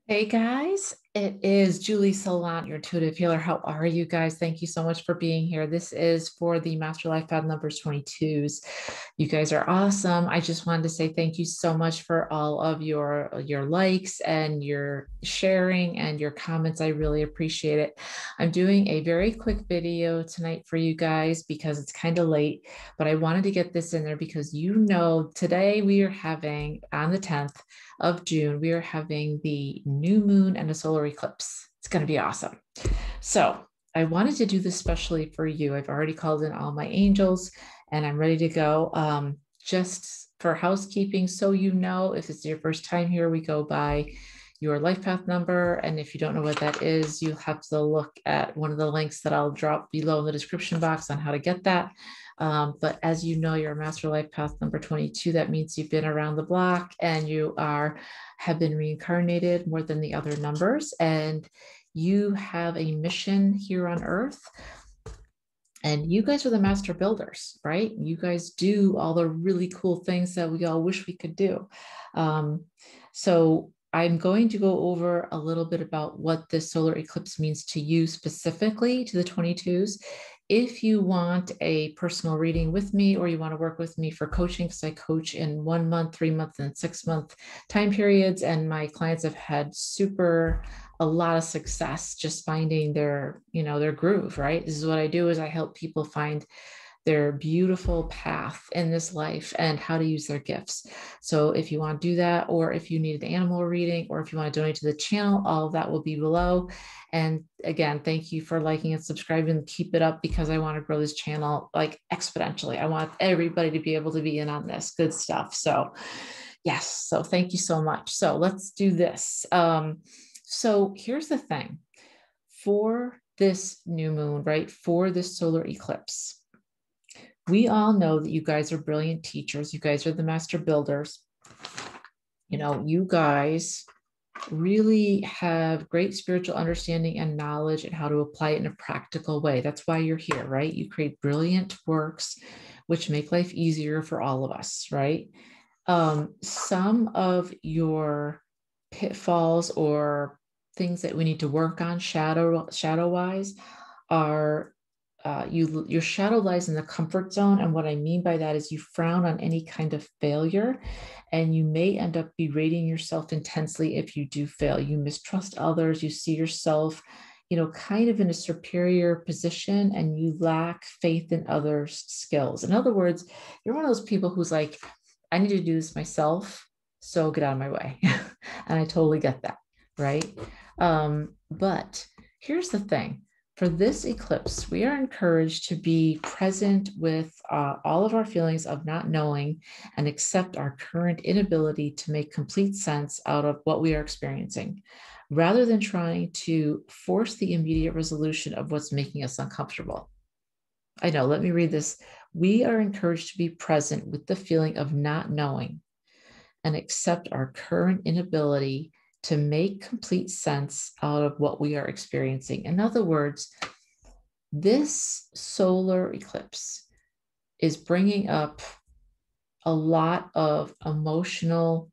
Hey guys, it is Julie Saillant, your intuitive healer. How are you guys? Thank you so much for being here. This is for the Master Life Path numbers 22s. You guys are awesome. I just wanted to say thank you so much for all of your likes and your sharing and your comments. I really appreciate it. I'm doing a very quick video tonight for you guys because it's kind of late, but I wanted to get this in there because today we are having on the 10th of June, we are having the new moon and a solar eclipse. It's going to be awesome. So I wanted to do this specially for you. I've already called in all my angels and I'm ready to go. Just for housekeeping, so you know, if it's your first time here, we go by your life path number. And if you don't know what that is, you'll have to look at one of the links that I'll drop below in the description box on how to get that. But as you know, you're a Master Life Path number 22. That means you've been around the block and have been reincarnated more than the other numbers. And you have a mission here on Earth. And you guys are the master builders, right? You guys do all the really cool things that we all wish we could do. So I'm going to go over a little bit about what this solar eclipse means to you specifically, to the 22s. If you want a personal reading with me or you want to work with me for coaching, because I coach in 1 month, 3 month, and 6 month time periods, and my clients have had a lot of success just finding their groove, right? This is what I do is I help people find their beautiful path in this life and how to use their gifts. So if you want to do that, or if you need an animal reading, or if you want to donate to the channel, all of that will be below. And again, thank you for liking and subscribing. Keep it up because I want to grow this channel like exponentially. I want everybody to be able to be in on this good stuff. So yes, so thank you so much. So let's do this. So here's the thing for this new moon, right? For this solar eclipse, we all know that you guys are brilliant teachers. You guys are the master builders. You guys really have great spiritual understanding and knowledge and how to apply it in a practical way. That's why you're here, right? You create brilliant works which make life easier for all of us, right? Some of your pitfalls or things that we need to work on shadow wise are your shadow lies in the comfort zone. And what I mean by that is you frown on any kind of failure, and you may end up berating yourself intensely if you do fail. You mistrust others. You see yourself, kind of in a superior position, and you lack faith in others' skills. In other words, you're one of those people who's like, I need to do this myself, so get out of my way. And I totally get that, right? But here's the thing. For this eclipse, we are encouraged to be present with all of our feelings of not knowing and accept our current inability to make complete sense out of what we are experiencing, rather than trying to force the immediate resolution of what's making us uncomfortable. I know, let me read this. We are encouraged to be present with the feeling of not knowing and accept our current inability to make complete sense out of what we are experiencing. In other words, this solar eclipse is bringing up a lot of emotional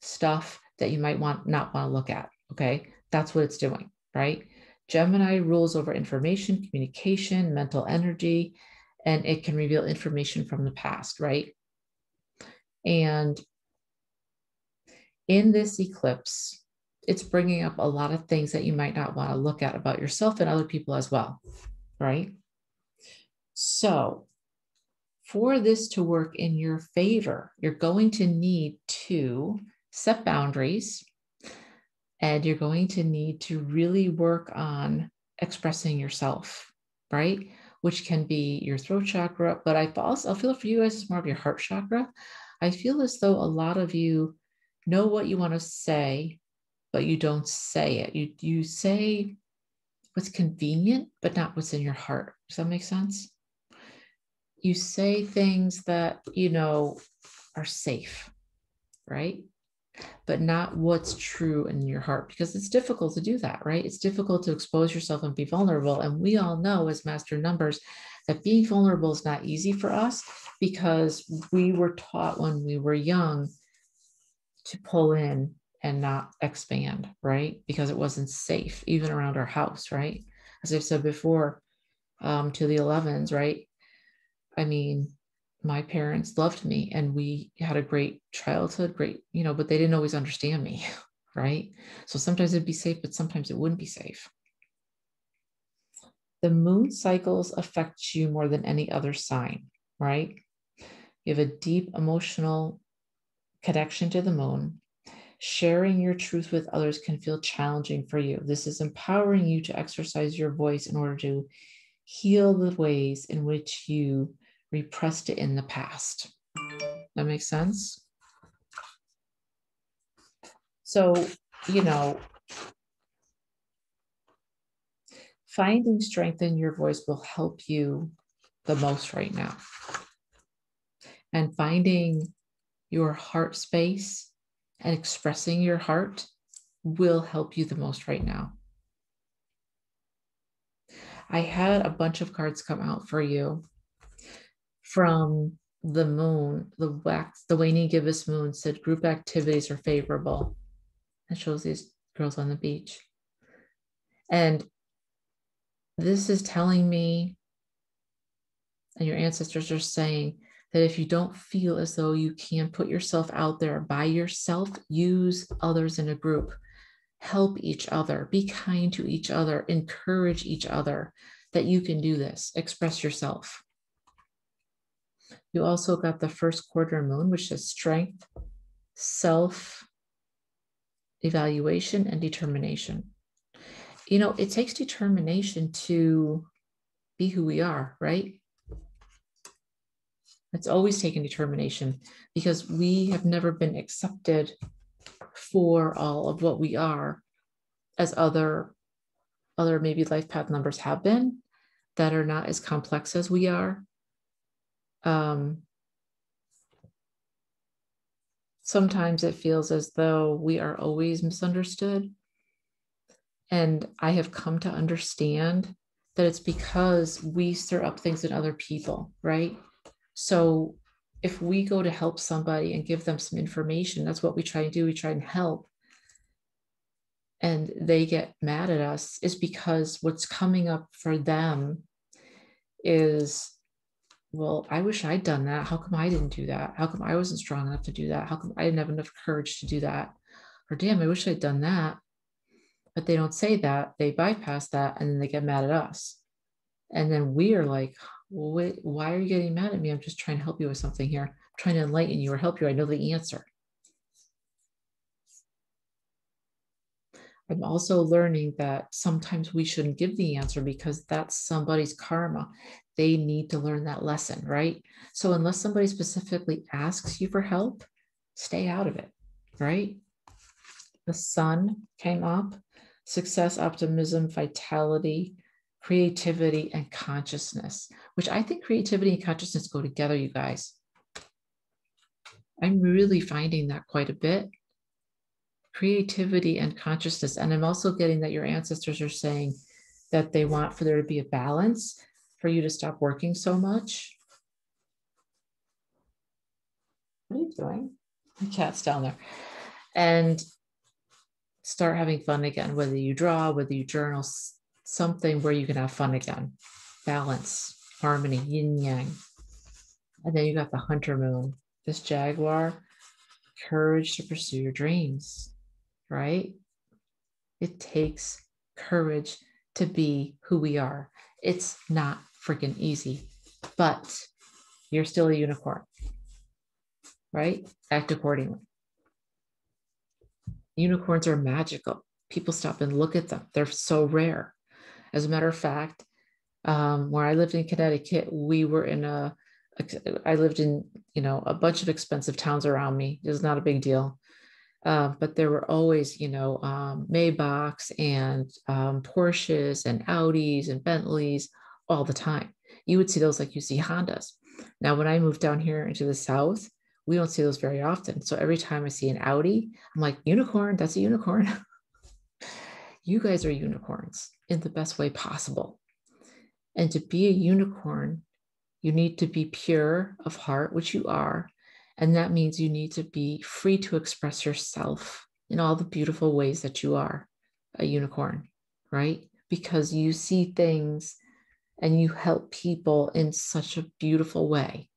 stuff that you might not want to look at. Okay, that's what it's doing, right? Gemini rules over information, communication, mental energy, and it can reveal information from the past, right? And in this eclipse, it's bringing up a lot of things that you might not want to look at about yourself and other people as well, right? So for this to work in your favor, you're going to need to set boundaries, and you're going to need to really work on expressing yourself, right? Which can be your throat chakra, but I feel for you guys, it's more of your heart chakra. I feel as though a lot of you know what you want to say, but you don't say it. You say what's convenient, but not what's in your heart. Does that make sense? You say things that, are safe, right? But not what's true in your heart, because it's difficult to do that, right? It's difficult to expose yourself and be vulnerable. And we all know as master numbers that being vulnerable is not easy for us, because we were taught when we were young to pull in and not expand, right? Because it wasn't safe, even around our house, right? As I've said before, to the 11s, right? I mean, my parents loved me and we had a great childhood, great, but they didn't always understand me, right? So sometimes it'd be safe, but sometimes it wouldn't be safe. The moon cycles affect you more than any other sign, right? You have a deep emotional connection to the moon. Sharing your truth with others can feel challenging for you. This is empowering you to exercise your voice in order to heal the ways in which you repressed it in the past. That makes sense? So, finding strength in your voice will help you the most right now. And finding your heart space and expressing your heart will help you the most right now. I had a bunch of cards come out for you from the moon. The waning gibbous moon said group activities are favorable. It shows these girls on the beach. And this is telling me, and your ancestors are saying, that if you don't feel as though you can put yourself out there by yourself, use others in a group. Help each other, be kind to each other, encourage each other that you can do this, express yourself. You also got the first quarter moon, which is strength, self-evaluation, and determination. It takes determination to be who we are, right? It's always taken determination because we have never been accepted for all of what we are as other maybe life path numbers have been that are not as complex as we are. Sometimes it feels as though we are always misunderstood. And I have come to understand that it's because we stir up things in other people, right? So if we go to help somebody and give them some information, that's what we try and do. We try and help. And they get mad at us is because what's coming up for them is, well, I wish I'd done that. How come I didn't do that? How come I wasn't strong enough to do that? How come I didn't have enough courage to do that? Or damn, I wish I'd done that. But they don't say that. They bypass that and then they get mad at us. And then we are like, well, wait, why are you getting mad at me? I'm just trying to help you with something here. I'm trying to enlighten you or help you. I know the answer. I'm also learning that sometimes we shouldn't give the answer because that's somebody's karma. They need to learn that lesson, right? So unless somebody specifically asks you for help, stay out of it, right? The sun came up, success, optimism, vitality, creativity, and consciousness, which I think creativity and consciousness go together, you guys. I'm really finding that quite a bit. Creativity and consciousness. And I'm also getting that your ancestors are saying that they want for there to be a balance, for you to stop working so much. What are you doing? The cat's down there. And start having fun again, whether you draw, whether you journal, something where you can have fun again. Balance, harmony, yin yang. And then you got the hunter moon, this jaguar, courage to pursue your dreams, right? It takes courage to be who we are. It's not freaking easy, but you're still a unicorn, right? Act accordingly. Unicorns are magical. People stop and look at them. They're so rare. As a matter of fact, where I lived in Connecticut, I lived in, a bunch of expensive towns around me. It was not a big deal. But there were always, Maybachs and Porsches and Audis and Bentleys all the time. You would see those like you see Hondas. Now, when I moved down here into the South, we don't see those very often. So every time I see an Audi, I'm like, unicorn, that's a unicorn. You guys are unicorns in the best way possible. And to be a unicorn, you need to be pure of heart, which you are. And that means you need to be free to express yourself in all the beautiful ways that you are a unicorn, right? Because you see things and you help people in such a beautiful way.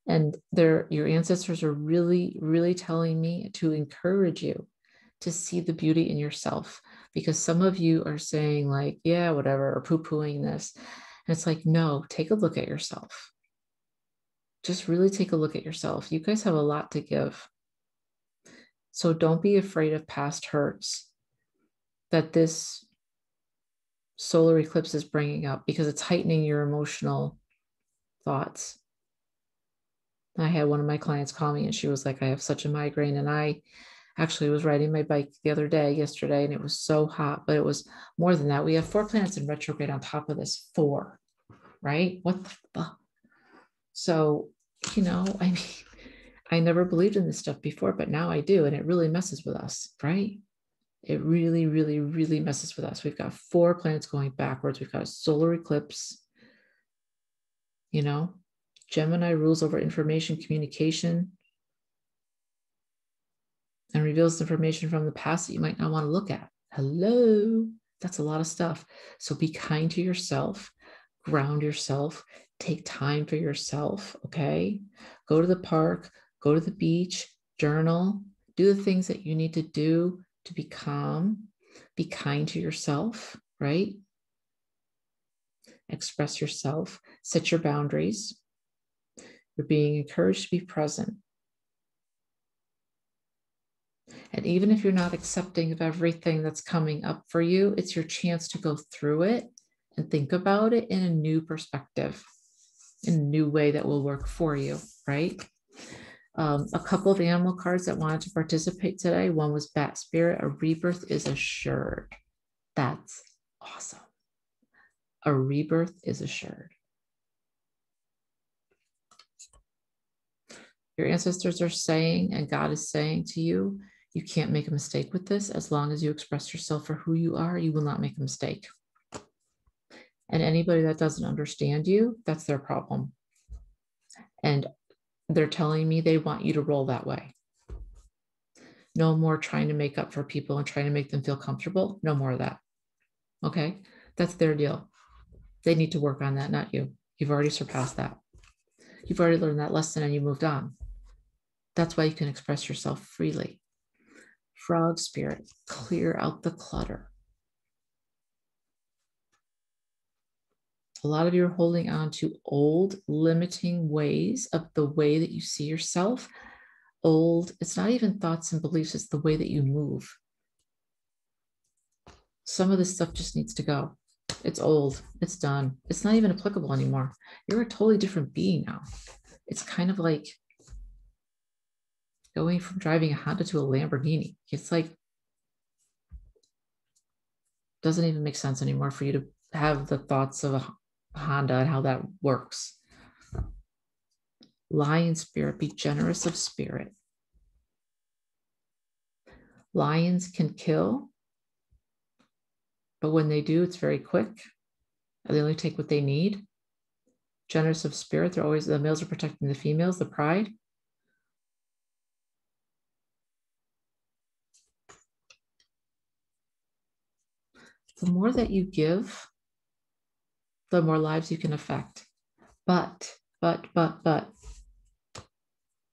And your ancestors are really, really telling me to encourage you to see the beauty in yourself, because some of you are saying like, yeah, whatever, or poo-pooing this. And it's like, no, take a look at yourself. Just really take a look at yourself. You guys have a lot to give. So don't be afraid of past hurts that this solar eclipse is bringing up, because it's heightening your emotional thoughts. I had one of my clients call me and she was like, I have such a migraine. And I actually was riding my bike yesterday, and it was so hot, but it was more than that. We have 4 planets in retrograde on top of this 4, right? What the fuck? So, I mean, I never believed in this stuff before, but now I do. And it really messes with us, right? It really, really, really messes with us. We've got 4 planets going backwards. We've got a solar eclipse, Gemini rules over information communication and reveals information from the past that you might not want to look at. Hello, that's a lot of stuff. So be kind to yourself, ground yourself, take time for yourself, okay? Go to the park, go to the beach, journal, do the things that you need to do to be calm, be kind to yourself, right? Express yourself, set your boundaries. You're being encouraged to be present. And even if you're not accepting of everything that's coming up for you, it's your chance to go through it and think about it in a new perspective, in a new way that will work for you, right? A couple of animal cards that wanted to participate today. One was Bat Spirit. A rebirth is assured. That's awesome. A rebirth is assured. Your ancestors are saying, and God is saying to you, you can't make a mistake with this. As long as you express yourself for who you are, you will not make a mistake. And anybody that doesn't understand you, that's their problem. And they're telling me they want you to roll that way. No more trying to make up for people and trying to make them feel comfortable. No more of that. Okay? That's their deal. They need to work on that, not you. You've already surpassed that. You've already learned that lesson and you moved on. That's why you can express yourself freely. Frog spirit, clear out the clutter. A lot of you are holding on to old, limiting ways of the way that you see yourself. Old, it's not even thoughts and beliefs, it's the way that you move. Some of this stuff just needs to go. It's old, it's done. It's not even applicable anymore. You're a totally different being now. It's kind of like going from driving a Honda to a Lamborghini. It's like, doesn't even make sense anymore for you to have the thoughts of a Honda and how that works. Lion spirit, be generous of spirit. Lions can kill, but when they do, it's very quick. They only take what they need. Generous of spirit, they're always, the males are protecting the females, the pride. The more that you give, the more lives you can affect. But,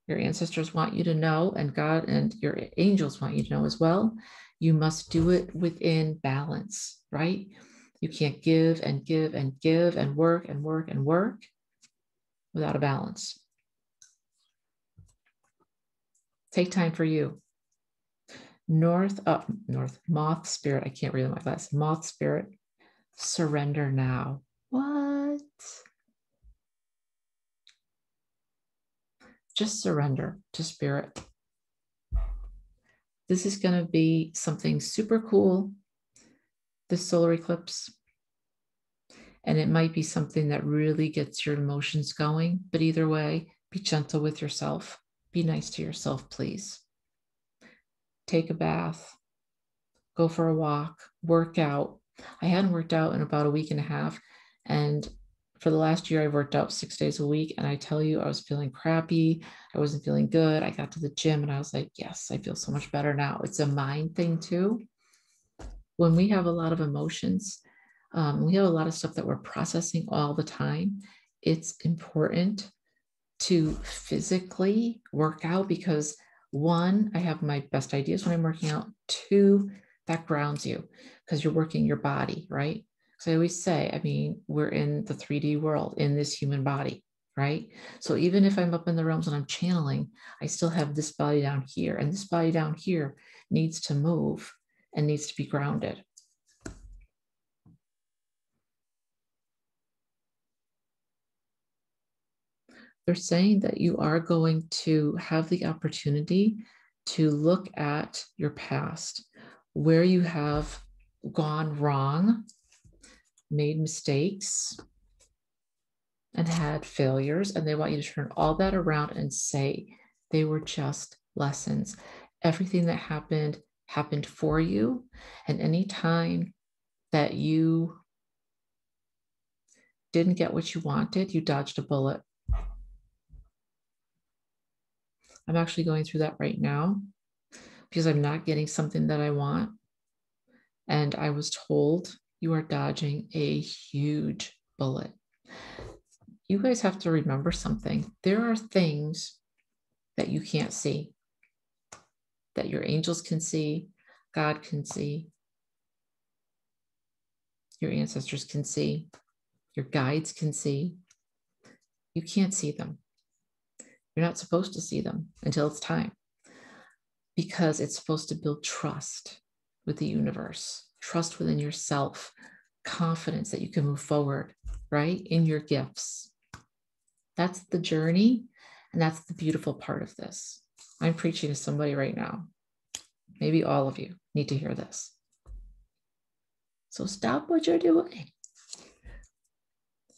your ancestors want you to know, and God and your angels want you to know as well, you must do it within balance, right? You can't give and give and give and work and work and work without a balance. Take time for you. North, moth spirit. I can't read my glasses. Moth spirit, surrender now. What? Just surrender to spirit. This is going to be something super cool, this solar eclipse. And it might be something that really gets your emotions going. But either way, be gentle with yourself. Be nice to yourself, please. Take a bath. Go for a walk. Work out. I hadn't worked out in about a week and a half. And For the last year, I worked out 6 days a week. And I tell you, I was feeling crappy. I wasn't feeling good. I got to the gym and I was like, yes, I feel so much better now. It's a mind thing too. When we have a lot of emotions, we have a lot of stuff that we're processing all the time. It's important to physically work out because one, I have my best ideas when I'm working out. Two, that grounds you because you're working your body, right? So I always say, I mean, we're in the 3D world in this human body, right? So even if I'm up in the realms and I'm channeling, I still have this body down here, and this body down here needs to move and needs to be grounded. They're saying that you are going to have the opportunity to look at your past, where you have gone wrong, made mistakes, and had failures. And they want you to turn all that around and say they were just lessons. Everything that happened for you. And any time that you didn't get what you wanted, you dodged a bullet. I'm actually going through that right now because I'm not getting something that I want. And I was told you are dodging a huge bullet. You guys have to remember something. There are things that you can't see, that your angels can see, God can see, your ancestors can see, your guides can see. You can't see them. You're not supposed to see them until it's time, because it's supposed to build trust with the universe, trust within yourself, confidence that you can move forward, right? In your gifts. That's the journey. And that's the beautiful part of this. I'm preaching to somebody right now. Maybe all of you need to hear this. So stop what you're doing.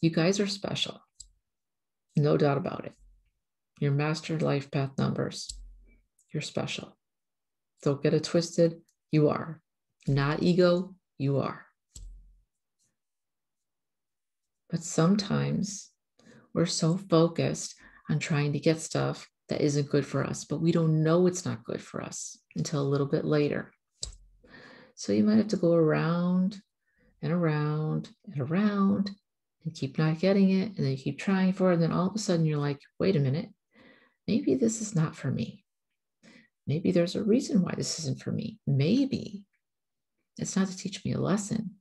You guys are special. No doubt about it. Your master life path numbers. You're special. Don't get it twisted. You are. Not ego. You are. But sometimes we're so focused on trying to get stuff that isn't good for us, but we don't know it's not good for us until a little bit later. So you might have to go around and around and around and keep not getting it. And then you keep trying for it. And then all of a sudden you're like, wait a minute, maybe this is not for me. Maybe there's a reason why this isn't for me. Maybe it's not to teach me a lesson.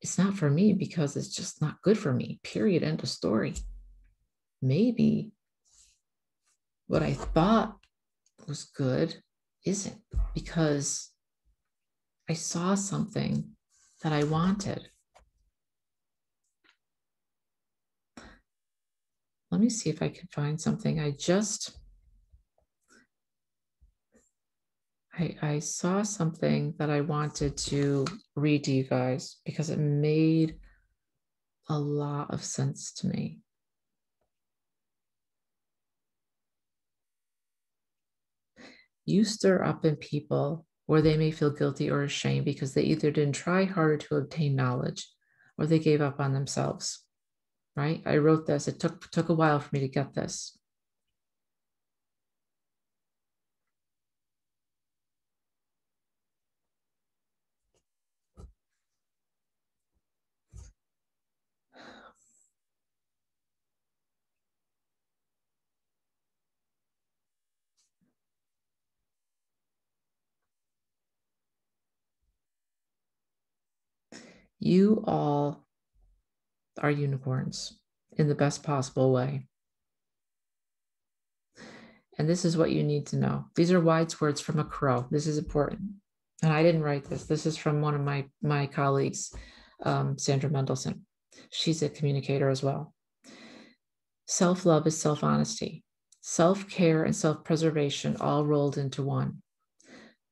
It's not for me because it's just not good for me, period, end of story. Maybe what I thought was good isn't, because I saw something that I wanted. Let me see if I can find something. I saw something that I wanted to read to you guys because it made a lot of sense to me. You stir up in people where they may feel guilty or ashamed because they either didn't try harder to obtain knowledge or they gave up on themselves, right? I wrote this. It took a while for me to get this. You all are unicorns in the best possible way. And this is what you need to know. These are wise words from a crow. This is important. And I didn't write this. This is from one of my colleagues, Sandra Mendelson. She's a communicator as well. Self-love is self-honesty. Self-care and self-preservation all rolled into one.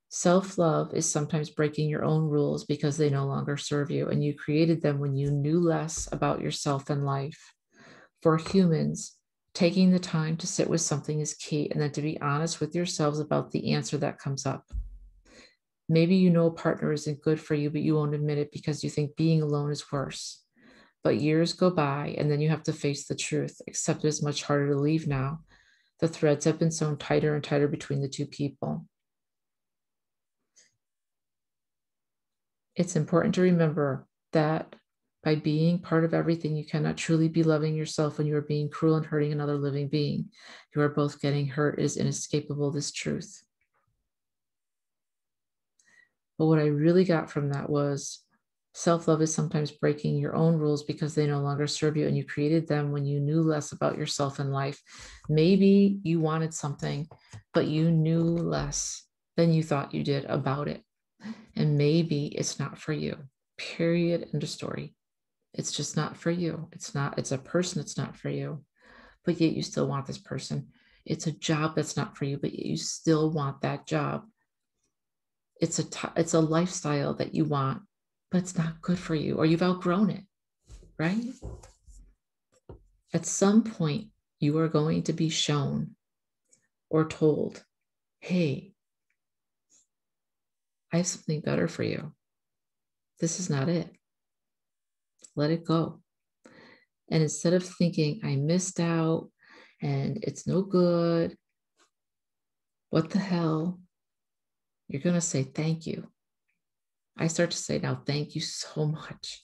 Self-love is sometimes breaking your own rules because they no longer serve you, and you created them when you knew less about yourself and life. For humans, taking the time to sit with something is key, and then to be honest with yourselves about the answer that comes up. Maybe you know a partner isn't good for you, but you won't admit it because you think being alone is worse. But years go by, and then you have to face the truth, except it's much harder to leave now. The threads have been sewn tighter and tighter between the two people. It's important to remember that by being part of everything, you cannot truly be loving yourself when you are being cruel and hurting another living being. You are both getting hurt. It is inescapable, this truth. But what I really got from that was self-love is sometimes breaking your own rules because they no longer serve you, and you created them when you knew less about yourself and life. Maybe you wanted something, but you knew less than you thought you did about it. And maybe it's not for you. Period. End of story. It's just not for you. It's a person that's not for you, but yet you still want this person. It's a job that's not for you, but yet you still want that job. It's a lifestyle that you want, but it's not good for you, or you've outgrown it, right? At some point, you are going to be shown or told, hey, I have something better for you. This is not it. Let it go. And instead of thinking, I missed out and it's no good, what the hell? You're going to say, thank you. I start to say now, thank you so much,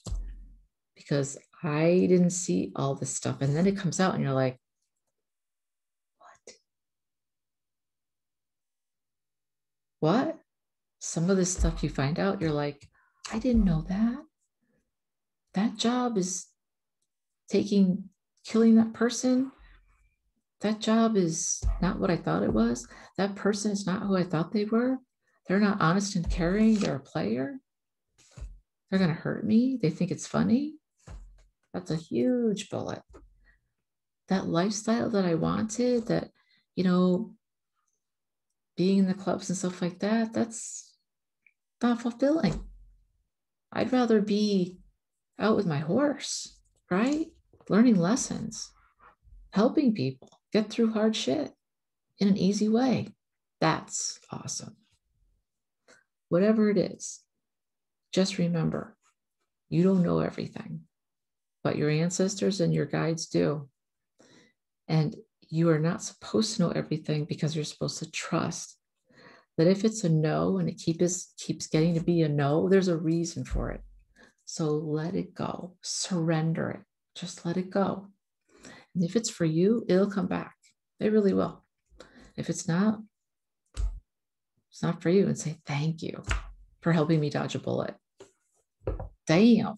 because I didn't see all this stuff. And then it comes out and you're like, what? Some of this stuff you find out, you're like, I didn't know that. That job is killing that person. That job is not what I thought it was. That person is not who I thought they were. They're not honest and caring. They're a player. They're going to hurt me. They think it's funny. That's a huge bullet. That lifestyle that I wanted, that, being in the clubs and stuff like that, that's not fulfilling. I'd rather be out with my horse, right? Learning lessons, helping people get through hard shit in an easy way. That's awesome. Whatever it is, just remember, you don't know everything, but your ancestors and your guides do. And you are not supposed to know everything, because you're supposed to trust that if it's a no and it keeps getting to be a no, there's a reason for it. So let it go, surrender it, just let it go. And if it's for you, it'll come back. It really will. If it's not for you, and say, thank you for helping me dodge a bullet. Damn,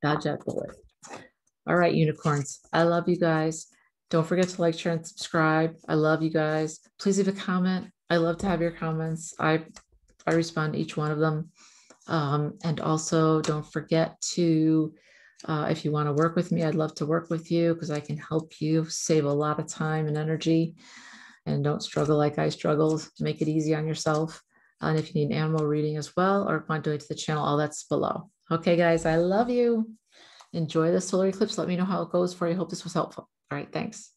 dodge that bullet. All right, unicorns, I love you guys. Don't forget to like, share, and subscribe. I love you guys. Please leave a comment. I love to have your comments. I respond to each one of them. And also don't forget to, if you want to work with me, I'd love to work with you, because I can help you save a lot of time and energy, and don't struggle like I struggled. Make it easy on yourself. And if you need an animal reading as well, or want to donate to the channel, all that's below. Okay, guys, I love you. Enjoy the solar eclipse. Let me know how it goes for you. Hope this was helpful. All right, thanks.